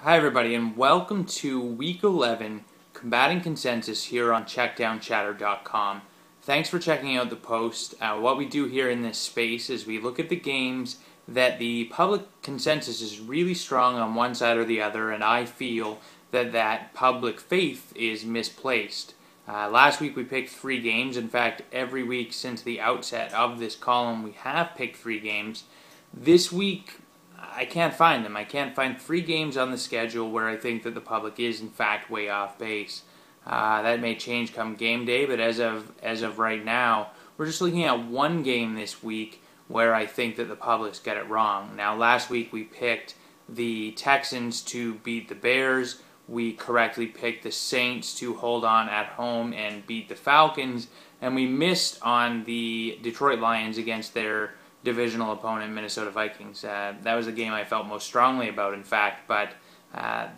Hi, everybody, and welcome to Week 11 Combating Consensus here on checkdownchatter.com. Thanks for checking out the post. What we do here in this space is we look at the games that the public consensus is really strong on one side or the other, and I feel that public faith is misplaced. Last week we picked 3 games. In fact, every week since the outset of this column we have picked 3 games. This week I can't find them. I can't find 3 games on the schedule where I think that the public is in fact way off base. That may change come game day, but as of right now, we're just looking at 1 game this week where I think that the public's got it wrong. Now, last week we picked the Texans to beat the Bears. We correctly picked the Saints to hold on at home and beat the Falcons, and we missed on the Detroit Lions against their divisional opponent, Minnesota Vikings. That was the game I felt most strongly about, in fact, but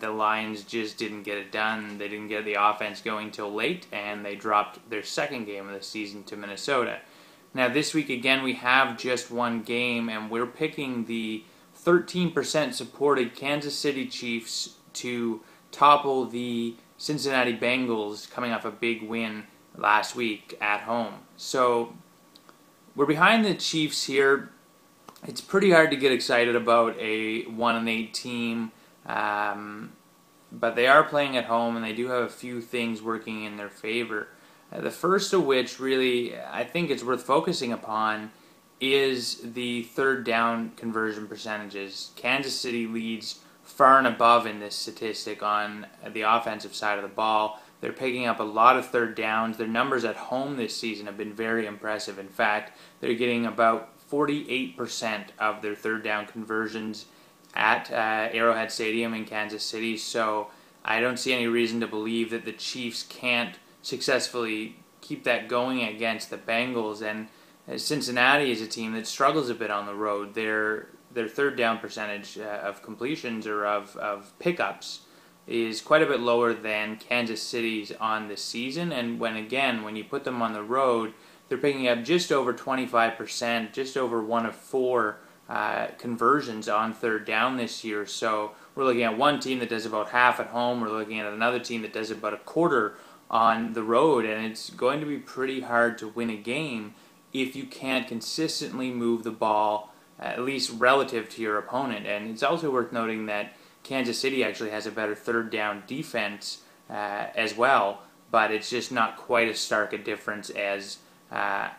the Lions just didn't get it done. They didn't get the offense going till late, and they dropped their second game of the season to Minnesota. Now, this week, again, we have just 1 game, and we're picking the 13% supported Kansas City Chiefs to topple the Cincinnati Bengals coming off a big win last week at home. So we're behind the Chiefs here. It's pretty hard to get excited about a 1-8 team, but they are playing at home, and they do have a few things working in their favor. The first of which, really, I think it's worth focusing upon, is the third down conversion percentages. Kansas City leads far and above in this statistic on the offensive side of the ball. They're picking up a lot of third downs. Their numbers at home this season have been very impressive. In fact, they're getting about 48% of their third down conversions at Arrowhead Stadium in Kansas City. So I don't see any reason to believe that the Chiefs can't successfully keep that going against the Bengals. And Cincinnati is a team that struggles a bit on the road. Their third down percentage of completions or of pickups is quite a bit lower than Kansas City's on this season. And when you put them on the road, they're picking up just over 25%, just over 1 of 4 conversions on third down this year. So we're looking at one team that does about half at home. We're looking at another team that does about a quarter on the road. And it's going to be pretty hard to win a game if you can't consistently move the ball, at least relative to your opponent. And it's also worth noting that Kansas City actually has a better third down defense as well, but it's just not quite as stark a difference as the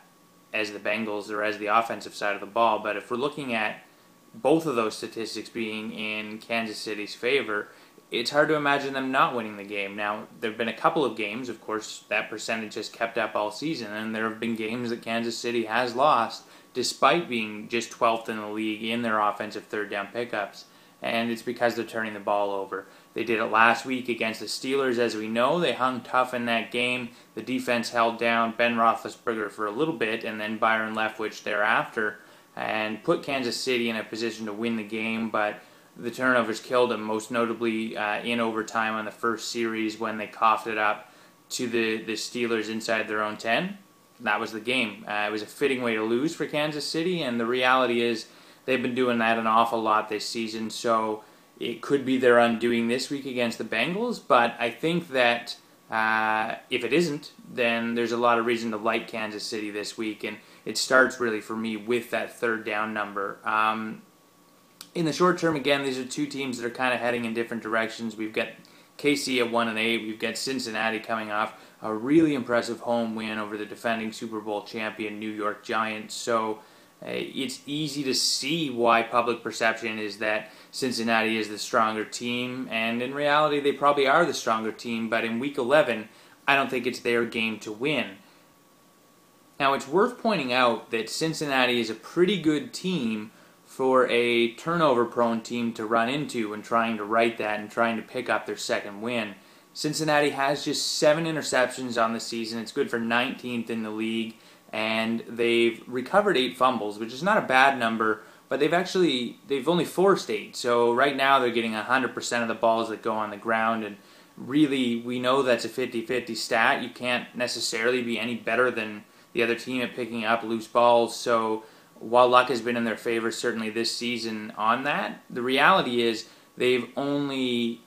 Bengals or as the offensive side of the ball. But if we're looking at both of those statistics being in Kansas City's favor, it's hard to imagine them not winning the game. Now, there have been a couple of games, of course, that percentage has kept up all season, and there have been games that Kansas City has lost despite being just 12th in the league in their offensive third down pickups. And it's because they're turning the ball over. They did it last week against the Steelers, as we know. They hung tough in that game. The defense held down Ben Roethlisberger for a little bit, and then Byron Leftwich thereafter, and put Kansas City in a position to win the game, but the turnovers killed them, most notably in overtime on the first series when they coughed it up to the Steelers inside their own 10. That was the game. It was a fitting way to lose for Kansas City, and the reality is they've been doing that an awful lot this season, so it could be their undoing this week against the Bengals, but I think that if it isn't, then there's a lot of reason to like Kansas City this week, and it starts really for me with that third down number. In the short term, again, these are 2 teams that are kind of heading in different directions. We've got KC at 1-8. We've got Cincinnati coming off a really impressive home win over the defending Super Bowl champion New York Giants. So it's easy to see why public perception is that Cincinnati is the stronger team, and in reality they probably are the stronger team, but in Week 11 I don't think it's their game to win. Now, it's worth pointing out that Cincinnati is a pretty good team for a turnover-prone team to run into and trying to right that and trying to pick up their second win. Cincinnati has just 7 interceptions on the season. It's good for 19th in the league, and they've recovered 8 fumbles, which is not a bad number, but they've only forced 8. So right now they're getting 100% of the balls that go on the ground, and really we know that's a 50-50 stat. You can't necessarily be any better than the other team at picking up loose balls. So while luck has been in their favor certainly this season on that, the reality is they've only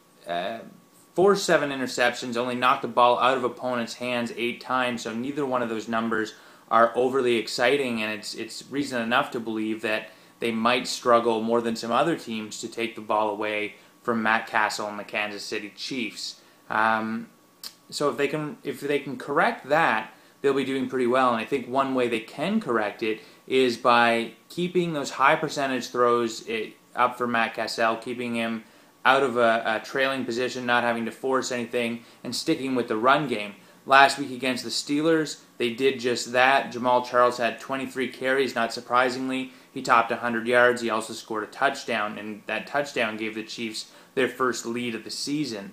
forced 7 interceptions, only knocked the ball out of opponents' hands 8 times, so neither one of those numbers are overly exciting, and it's reason enough to believe that they might struggle more than some other teams to take the ball away from Matt Castle and the Kansas City Chiefs. So if they can correct that, they'll be doing pretty well. And I think one way they can correct it is by keeping those high percentage throws up for Matt Castle, keeping him out of a trailing position, not having to force anything, and sticking with the run game. Last week against the Steelers, they did just that. Jamal Charles had 23 carries, not surprisingly. He topped 100 yards. He also scored a touchdown, and that touchdown gave the Chiefs their first lead of the season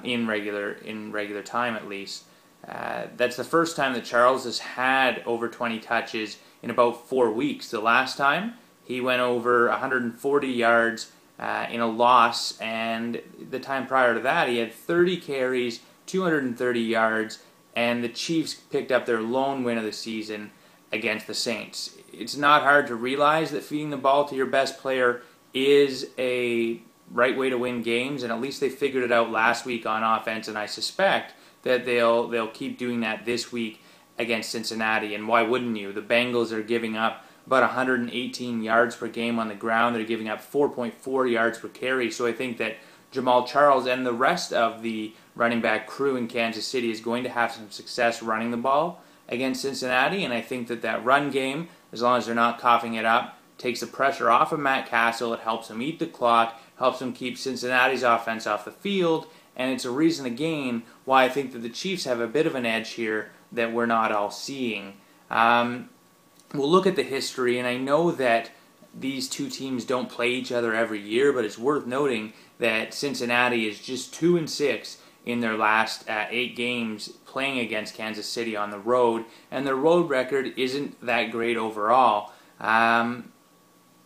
in regular time, at least. That's the first time that Charles has had over 20 touches in about 4 weeks. The last time, he went over 140 yards in a loss, and the time prior to that, he had 30 carries, 230 yards, and the Chiefs picked up their lone win of the season against the Saints. It's not hard to realize that feeding the ball to your best player is a right way to win games, and at least they figured it out last week on offense, and I suspect that they'll keep doing that this week against Cincinnati. And why wouldn't you? The Bengals are giving up about 118 yards per game on the ground. They're giving up 4.4 yards per carry. So I think that Jamal Charles and the rest of the running back crew in Kansas City is going to have some success running the ball against Cincinnati. And I think that run game, as long as they're not coughing it up, takes the pressure off of Matt Castle. It helps him eat the clock, helps him keep Cincinnati's offense off the field, and it's a reason again why I think that the Chiefs have a bit of an edge here that we're not all seeing. We'll look at the history, and I know that these two teams don't play each other every year, but it's worth noting that Cincinnati is just 2-6 in their last 8 games playing against Kansas City on the road, and their road record isn't that great overall.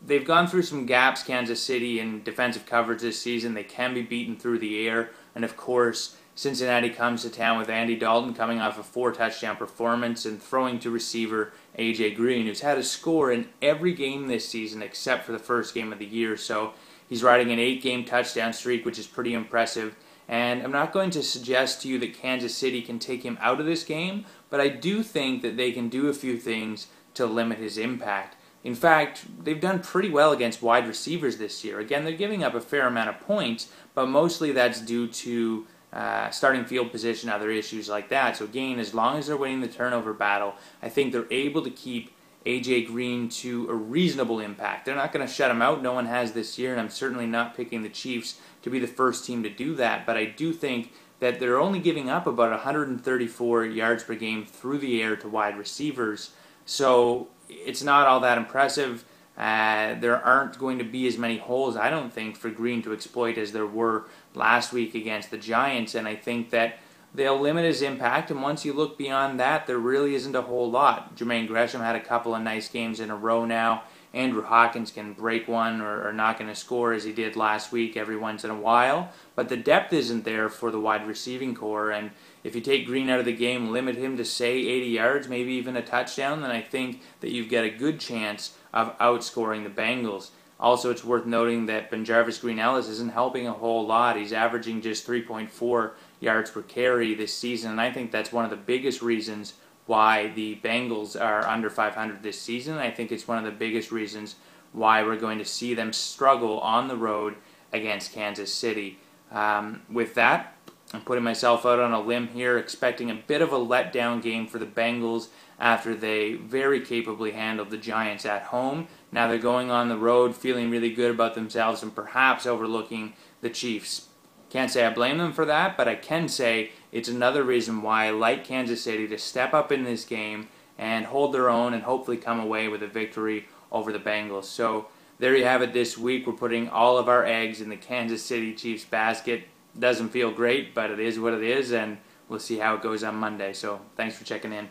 They've gone through some gaps, Kansas City, in defensive coverage this season. They can be beaten through the air, and of course, Cincinnati comes to town with Andy Dalton coming off a 4-touchdown performance and throwing to receiver A.J. Green, who's had a score in every game this season except for the first game of the year. So he's riding an 8-game touchdown streak, which is pretty impressive. And I'm not going to suggest to you that Kansas City can take him out of this game, but I do think that they can do a few things to limit his impact. In fact, they've done pretty well against wide receivers this year. Again, they're giving up a fair amount of points, but mostly that's due to starting field position, other issues like that. So again, as long as they're winning the turnover battle, I think they're able to keep A.J. Green to a reasonable impact. They're not going to shut him out. No one has this year, and I'm certainly not picking the Chiefs to be the first team to do that. But I do think that they're only giving up about 134 yards per game through the air to wide receivers. So it's not all that impressive. There aren't going to be as many holes, I don't think, for Green to exploit as there were last week against the Giants, and I think that they'll limit his impact, and once you look beyond that, there really isn't a whole lot. Jermaine Gresham had a couple of nice games in a row now. Andrew Hawkins can break one or not going to score as he did last week every once in a while, but the depth isn't there for the wide receiving core, and if you take Green out of the game, limit him to, say, 80 yards, maybe even a touchdown, then I think that you've got a good chance of outscoring the Bengals. Also, it's worth noting that Benjarvis Green-Ellis isn't helping a whole lot. He's averaging just 3.4 yards per carry this season, and I think that's one of the biggest reasons why the Bengals are under 500 this season. I think it's one of the biggest reasons why we're going to see them struggle on the road against Kansas City. With that, I'm putting myself out on a limb here, expecting a bit of a letdown game for the Bengals after they very capably handled the Giants at home. Now they're going on the road, feeling really good about themselves and perhaps overlooking the Chiefs. Can't say I blame them for that, but I can say it's another reason why I like Kansas City to step up in this game and hold their own and hopefully come away with a victory over the Bengals. So there you have it this week. We're putting all of our eggs in the Kansas City Chiefs basket. Doesn't feel great, but it is what it is, and we'll see how it goes on Monday. So thanks for checking in.